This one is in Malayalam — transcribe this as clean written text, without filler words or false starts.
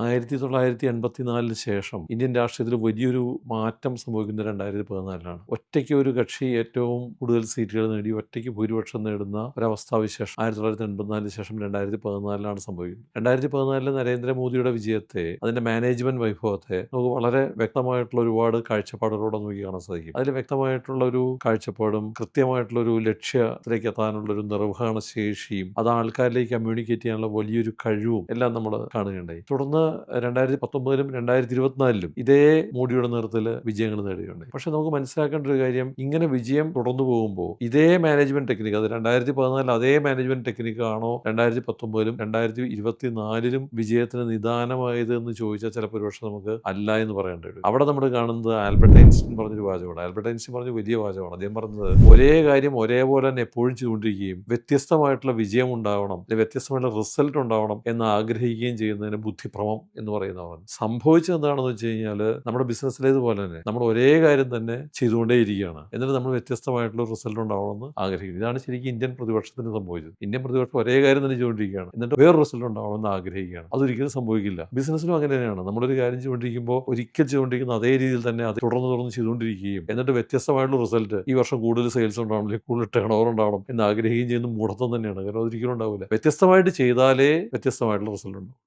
1984 ശേഷം ഇന്ത്യൻ രാഷ്ട്രീയത്തിൽ വലിയൊരു മാറ്റം സംഭവിക്കുന്നത് 2014 ഒറ്റയ്ക്ക് ഒരു കക്ഷി ഏറ്റവും കൂടുതൽ സീറ്റുകൾ നേടി ഒറ്റയ്ക്ക് ഭൂരിപക്ഷം നേടുന്ന ഒരവസ്ഥാവിശേഷം 1984 ശേഷം 2014 സംഭവിക്കുന്നത്. 2014 നരേന്ദ്രമോദിയുടെ വിജയത്തെ, അതിൻ്റെ മാനേജ്മെൻറ്റ് വൈഭവത്തെ നമുക്ക് വളരെ വ്യക്തമായിട്ടുള്ള ഒരുപാട് കാഴ്ചപ്പാടുകളോടെ നോക്കി കാണാൻ സാധിക്കും. അതിൽ വ്യക്തമായിട്ടുള്ള ഒരു കാഴ്ചപ്പാടും കൃത്യമായിട്ടുള്ളൊരു ലക്ഷ്യത്തിലേക്ക് എത്താനുള്ളൊരു നിർവഹണ ശേഷിയും അത് ആൾക്കാരിലേക്ക് കമ്മ്യൂണിക്കേറ്റ് ചെയ്യാനുള്ള വലിയൊരു കഴിവും എല്ലാം നമ്മൾ കാണുകയുണ്ടായി. തുടർന്ന് 2019-ലും 2024-ലും ഇതേ മോഡിയുടെ നേതൃത്വത്തിൽ വിജയങ്ങൾ നേടുകയുണ്ടായി. പക്ഷെ നമുക്ക് മനസ്സിലാക്കേണ്ട ഒരു കാര്യം, ഇങ്ങനെ വിജയം തുടർന്നു പോകുമ്പോൾ ഇതേ മാനേജ്മെന്റ് ടെക്നിക്ക്, അത് 2014 അതേ മാനേജ്മെന്റ് ടെക്നിക്ക് ആണോ 2019-ലും 2024-ലും വിജയത്തിന് നിദാനമായത് എന്ന് ചോദിച്ചാൽ ചിലപ്പോൾ ഒരുപക്ഷെ നമുക്ക് അല്ല എന്ന് പറയേണ്ടി വരും. അവിടെ നമ്മൾ കാണുന്നത് ആൽബർട്ട് ഐൻസ്റ്റീൻ പറഞ്ഞൊരു വാചകമാണ്. ആൽബർട്ട് ഐൻസ്റ്റീൻ പറഞ്ഞ വലിയ വാചകമാണ്. അദ്ദേഹം പറഞ്ഞത്, ഒരേ കാര്യം ഒരേപോലെ തന്നെ എപ്പോഴും ചെയ്തുകൊണ്ടിരിക്കുകയും വ്യത്യസ്തമായിട്ടുള്ള വിജയം ഉണ്ടാവണം, അല്ലെങ്കിൽ വ്യത്യസ്തമായിട്ടുള്ള റിസൾട്ട് ഉണ്ടാവണം എന്ന് ആഗ്രഹിക്കുകയും ചെയ്യുന്നതിന് ബുദ്ധിഭ്രമം എന്ന് പറയുന്നതാണ്. സംഭവിച്ചത് എന്താണെന്ന് വെച്ച് കഴിഞ്ഞാൽ, നമ്മുടെ ബിസിനസ്സിലേതുപോലെ തന്നെ നമ്മൾ ഒരേ കാര്യം തന്നെ ചെയ്തുകൊണ്ടേയിരിക്കുകയാണ്, എന്നിട്ട് നമ്മൾ വ്യത്യസ്തമായിട്ടുള്ള റിസൾട്ട് ഉണ്ടാവണമെന്ന് ആഗ്രഹിക്കുന്നു. ഇതാണ് ശരിക്കും ഇന്ത്യൻ പ്രതിപക്ഷത്തിന് സംഭവിച്ചത്. ഇന്ത്യൻ പ്രതിപക്ഷം ഒരേ കാര്യം തന്നെ ചെയ്തുകൊണ്ടിരിക്കുകയാണ്, എന്നിട്ട് വേറെ റിസൾട്ട് ഉണ്ടാവണമെന്ന് ആഗ്രഹിക്കുകയാണ്. അതൊരിക്കലും സംഭവിക്കില്ല. ബിസിനസ്സിലും അങ്ങനെ തന്നെയാണ്. നമ്മളൊരു കാര്യം ചെയ്തുകൊണ്ടിരിക്കുമ്പോൾ ഒരിക്കൽ ചെയ്തുകൊണ്ടിരിക്കുന്ന അതേ രീതിയിൽ തന്നെ അത് തുടർന്ന് ചെയ്തുകൊണ്ടിരിക്കുകയും എന്നിട്ട് വ്യത്യസ്തമായിട്ടുള്ള റിസൾട്ട്, ഈ വർഷം കൂടുതൽ സെയിൽസ് ഉണ്ടാവണം, അല്ലെങ്കിൽ കൂടുതൽ ടേൺ ഓവർ ഉണ്ടാവണം എന്ന് ആഗ്രഹിക്കുകയും ചെയ്യുന്ന മൂഢത്വം തന്നെയാണ്. കാരണം അതൊരിക്കലും ഉണ്ടാവില്ല. വ്യത്യസ്തമായിട്ട് ചെയ്താലേ വ്യത്യസ്തമായിട്ടുള്ള റിസൾട്ട് ഉണ്ടാവും.